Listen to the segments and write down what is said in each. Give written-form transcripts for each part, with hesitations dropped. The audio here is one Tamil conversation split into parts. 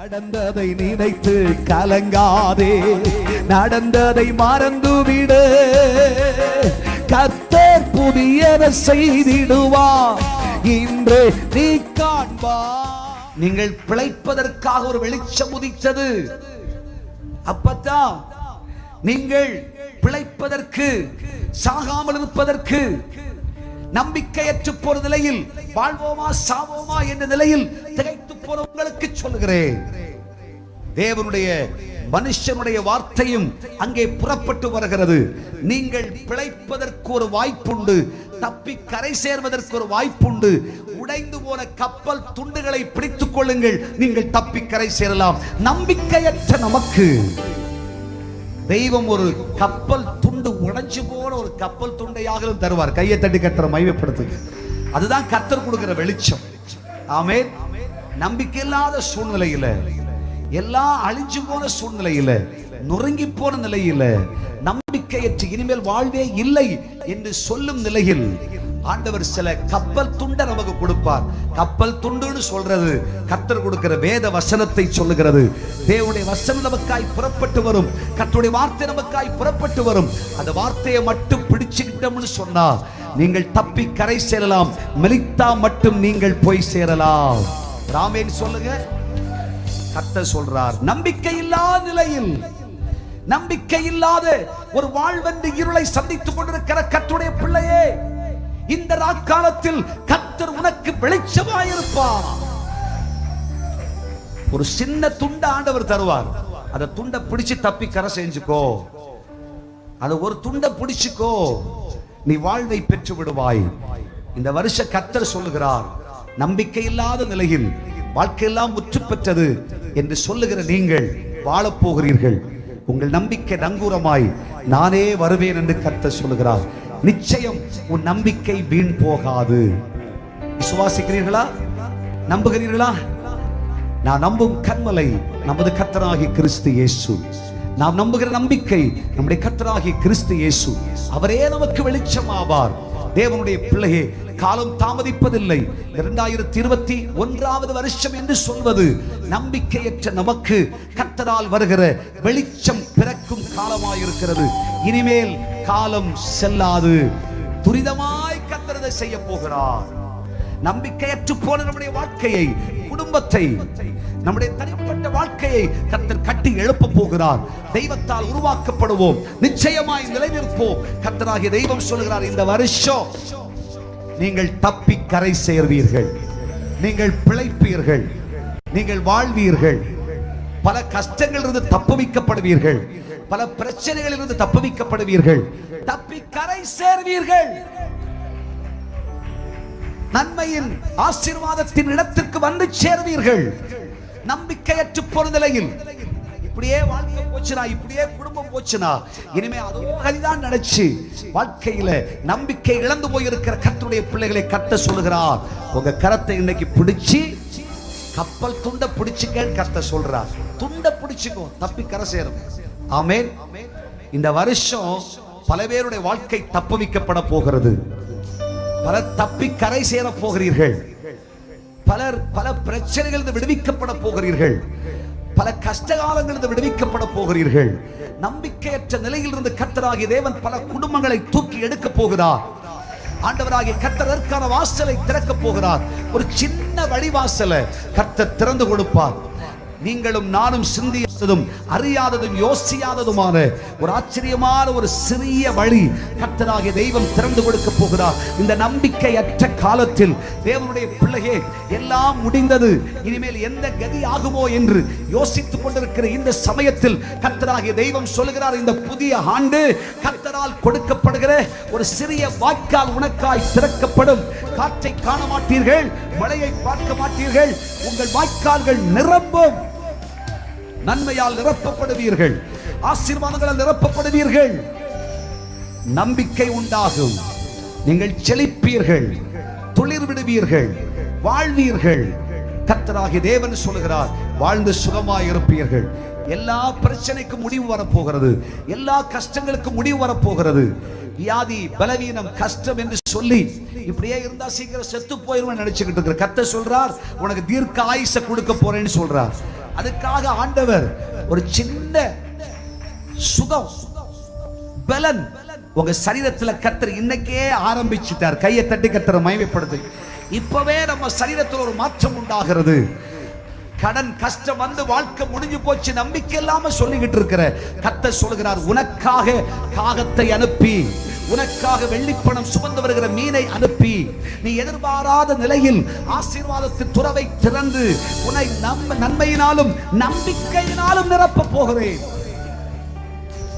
நடந்ததை நினைத்து கலங்காதே, நடந்ததை மறந்துவிடு. கர்த்தர் புதியதை செய்திடுவார், இன்று நீ காண்பாய். நீங்கள் பிழைப்பதற்காக ஒரு வெளிச்சம் உதித்தது. அப்பத்தான் நீங்கள் பிழைப்பதற்கு, சாகாமல் இருப்பதற்கு, நம்பிக்கையற்று போற நிலையில், வாழ்வோமா சாவோமா என்ற நிலையில் திகைத்து போற உங்களுக்கு சொல்லுகிறேன், தேவனுடைய மனுஷனுடைய வார்த்தையும் அங்கே புறப்பட்டு வருகிறது. நீங்கள் பிழைப்பதற்கு ஒரு வாய்ப்புண்டு, தப்பி கரை சேர்வதற்கு ஒரு வாய்ப்புண்டு. உடைந்து போன கப்பல் துண்டுகளை பிடித்துக் கொள்ளுங்கள், நீங்கள் தப்பி கரை சேரலாம். நம்பிக்கையற்ற நமக்கு தெய்வம் ஒரு கப்பல் துண்டு, உடைஞ்சு போன ஒரு கப்பல் துண்டையாக தருவார். கையை தட்டி கர்த்தரை மகிமைப்படுத்துங்க. அதுதான் கர்த்தர் கொடுக்கிற வெளிச்சம். ஆமென். நம்பிக்கை இல்லாத சூழ்நிலையில, எல்லாம் அழிஞ்சு போன சூழ்நிலையில, நொறுங்கி போன நிலையில, நம்பிக்கையற்ற இனிமேல் வாழ்வே இல்லை என்று சொல்லும் நிலையில் ஆண்டவர் சில கப்பல் துண்டை நமக்கு கொடுப்பார். கப்பல் துண்டுன்னு சொல்றது கர்த்தர் கொடுக்கிற வேத வசனத்தை சொல்லுகிறது. தேவனுடைய வசனம் நமக்காய் புறப்பட்டு வரும், கர்த்தருடைய வார்த்தை நமக்காய் புறப்பட்டு வரும். அந்த வார்த்தையை மட்டும் பிடிச்சுக்கிட்டோம்னு சொன்னா நீங்கள் தப்பி கரை சேரலாம். மெலித்தா மட்டும் நீங்கள் போய் சேரலாம். ராமேன் சொல்லுங்க. கர்த்தர் சொல்றார், நம்பிக்கை இல்லாத நிலையில், நம்பிக்கை இல்லாத ஒரு வாழ்வென்று இருளை சந்தித்துக் கொண்டிருக்கிற கர்த்தருடைய பிள்ளையே, இந்த ராக்காலத்தில் கர்த்தர் உனக்கு வெளிச்சமாயிருப்பார். ஒரு சின்ன துண்ட ஆண்டவர் தருவார். அந்த துண்டை பிடிச்சு தப்பி கரை செஞ்சுக்கோ. அது ஒரு துண்டை பிடிச்சுக்கோ, நீ வாழ்வை பெற்று விடுவாய். இந்த வருஷ கர்த்தர் சொல்லுகிறார், நம்பிக்கை இல்லாத நிலையில் வாழ்க்கையெல்லாம் முற்று பெற்றது என்று சொல்லுகிற நீங்கள் வாழப் போகிறீர்கள். உங்கள் நம்பிக்கை நங்கூரமாய் நானே வருவேன் என்று கர்த்தர் சொல்லுகிறார். நிச்சயம் உன் நம்பிக்கை வீண் போகாது. விசுவாசிக்கிறீர்களா? நம்புகிறீர்களா? நான் நம்பும் கன்மலை நமது கர்த்தராகிய கிறிஸ்து இயேசு. நாம் நம்புகிற நம்பிக்கை நம்முடைய கர்த்தராகிய கிறிஸ்து இயேசு. அவரே நமக்கு வெளிச்சமாவார். தேவனுடைய பிள்ளையே, காலம் தாமதிப்பதில்லை. 2021 வருஷம் என்று சொல்வது நம்பிக்கையற்ற நமக்கு கர்த்தரால் வருகிற வெளிச்சம் பிறக்கும் காலமாயிருக்கிறது. இனிமேல் காலம் செல்லாது. துரிதமாய் கர்த்தர் செய்ய போகிறார். நம்பிக்கையற்று போன நம்முடைய வாழ்க்கையை, குடும்பத்தை, நம்முடைய தனிப்பட்ட வாழ்க்கையை கர்த்தர் கட்டி எழுப்ப போகிறார். தெய்வத்தால் உருவாக்கப்படுவோம், நிச்சயமாய் நிலைநிற்போம். கர்த்தராகிய தெய்வம் சொல்கிறார், இந்த வருஷம் நீங்கள் தப்பி கரை சேர்வீர்கள், நீங்கள் பிழைப்பீர்கள், நீங்கள் வாழ்வீர்கள். பல கஷ்டங்களிலிருந்து தப்புவிக்கப்படுவீர்கள், பல பிரச்சனைகளிலிருந்து தப்புவிக்கப்படுவீர்கள், தப்பி கரை சேர்வீர்கள். நன்மையின் ஆசீர்வாதத்தின் இடத்திற்கு வந்து சேர்வீர்கள். நம்பிக்கையற்று போன நிலையில், இப்படியே வாழ்க்கை போச்சுனா, இப்படியே குடும்பம் போச்சுனா, இனிமே அதோ கதிதான் நினைச்சு வாழ்க்கையில நம்பிக்கை இழந்து போயிருக்கிற கர்த்தருடைய பிள்ளைகளை கர்த்தர் சொல்லுகிறார், உங்க கரத்தை இன்னைக்கு பிடிச்சி கப்பல் துண்டை பிடிச்சுக்கன்னு கர்த்தர் சொல்றார். துண்டை பிடிச்சுக்கோ, தப்பி கரை சேரும். ஆமென். இந்த வருஷம் பல பேருடைய வாழ்க்கை தப்புவிக்கப்பட போகிறது. பலர் தப்பி கரை சேர போகிறீர்கள். பலர் பல பிரச்சனைகளிலிருந்து விடுவிக்கப்பட போகிறீர்கள். பல கஷ்டகாலங்களிலிருந்து விடுவிக்கப்பட போகிறீர்கள். நம்பிக்கையற்ற நிலையில் இருந்து கர்த்தராகிய தேவன் பல குடும்பங்களை தூக்கி எடுக்க போகிறார். ஆண்டவராகிய கர்த்தர் அதற்கான வாசலை திறக்க போகிறார். ஒரு சின்ன வழிவாசலை கர்த்தர் திறந்து கொடுப்பார். நீங்களும் நானும் சிந்தியாததும் அறியாததும் யோசியாததுமான ஒரு ஆச்சரியமான ஒரு சிறிய வழி கர்த்தராகிய தெய்வம் திறந்து கொடுக்க போகிறார். இந்த நம்பிக்கையற்ற காலத்தில் தேவனுடைய பிள்ளையே, எல்லாம் முடிந்தது, இனிமேல் எந்த கதி ஆகுமோ என்று யோசித்துக் கொண்டிருக்கிற இந்த சமயத்தில் கர்த்தராகிய தெய்வம் சொல்லுகிறார், இந்த புதிய ஆண்டு கர்த்தரால் கொடுக்கப்படுகிற ஒரு சிறிய வாய்க்கால் உனக்காய் திறக்கப்படும். காற்றை காண மாட்டீர்கள், மழையை பார்க்க மாட்டீர்கள், உங்கள் வாய்க்கால்கள் நிரம்பும். நன்மையால் நிரப்பப்படுவீர்கள், ஆசீர்வாதங்களால் நிரப்பப்படுவீர்கள். நம்பிக்கை உண்டாகும். நீங்கள் செழிப்பீர்கள், துளிர் விடுவீர்கள், வாழ்வீர்கள். கர்த்தராகிய தேவன் சொல்லுகிறார், வாழ்ந்து சுகமாய் இருப்பீர்கள். எல்லா பிரச்சனைக்கும் முடிவு வரப்போகிறது, எல்லா கஷ்டங்களுக்கும் முடிவு வரப்போகிறது. வியாதி, பலவீனம், கஷ்டம் என்று சொல்லி இப்படியே இருந்தா சீக்கிரம் செத்து போயிருவேன் நினைச்சுக்கிட்டு இருக்கிற கர்த்தர் சொல்றார், உனக்கு தீர்க்க ஆயுசை கொடுக்க போறேன்னு சொல்றார். அதுக்காக ஆண்டவர் ஒரு சின்ன சுகம் பலன் உங்க சரீரத்துல கர்த்தர் இன்னைக்கே ஆரம்பிச்சிட்டார். கையை தட்டி கர்த்தரை மகிமைப்படுத்து. இப்பவே நம்ம சரீரத்தில் ஒரு மாற்றம் உண்டாகிறது. கடன் கஷ்டம் வந்து வாழ்க்கை முடிஞ்சு போச்சு நம்பிக்கை இல்லாம சொல்லிக்கிட்டு இருக்கிற கர்த்தர் சொல்கிறார், உனக்காக காகத்தை அனுப்பி, உனக்காக வெள்ளிப்பணம் சுமந்து வருகிற மீனை அனுப்பி, நீ எதிர்பாராத நிலையில் ஆசீர்வாதத்தின் துறவை திறந்து உன்னை நன்மையினாலும் நம்பிக்கையினாலும் நிரப்ப போகிறேன்.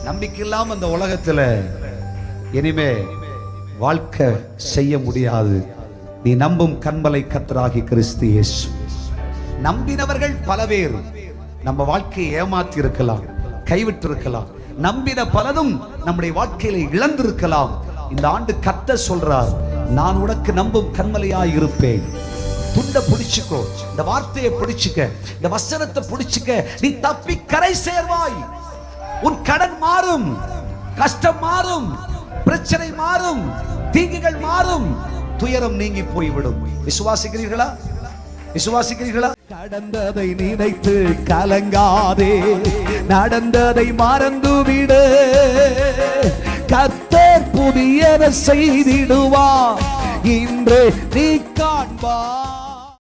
நம்பிக்கை இல்லாம இந்த உலகத்துல இனிமே வாழ்க்கை செய்ய முடியாது. நீ நம்பும் கன்மலை கர்த்தராகிய கிறிஸ்து இயேசு. நம்பினவர்கள் பல பேர் நம்ம வாழ்க்கையை ஏமாத்தி இருக்கலாம், கைவிட்டு இருக்கலாம். நம்பின பலதும் நம்முடைய வாழ்க்கையில இழந்திருக்கலாம். இந்த ஆண்டு கர்த்தர் சொல்றார், நான் உனக்கு நம்பும் கன்மலையாய் இருப்பேன். துண்ட பிடிச்சுக்கோ, இந்த வார்த்தையை பிடிச்சுக்க, இந்த வசனத்தை பிடிச்சுக்க, நீ தப்பி கரை சேர்வாய். உன் கடன் மாறும், கஷ்டம் மாறும், பிரச்சனை மாறும், தீங்குகள் மாறும், துயரம் நீங்கி போய்விடும். விசுவாசிக்கிறீர்களா? விசுவாசிக்கிறீர்களா? கடந்ததை நினைத்து கலங்காதே, நடந்ததை மறந்துவிடு. கர்த்தர் புதியதை செய்திடுவார், இன்று நீ காண்பாய்.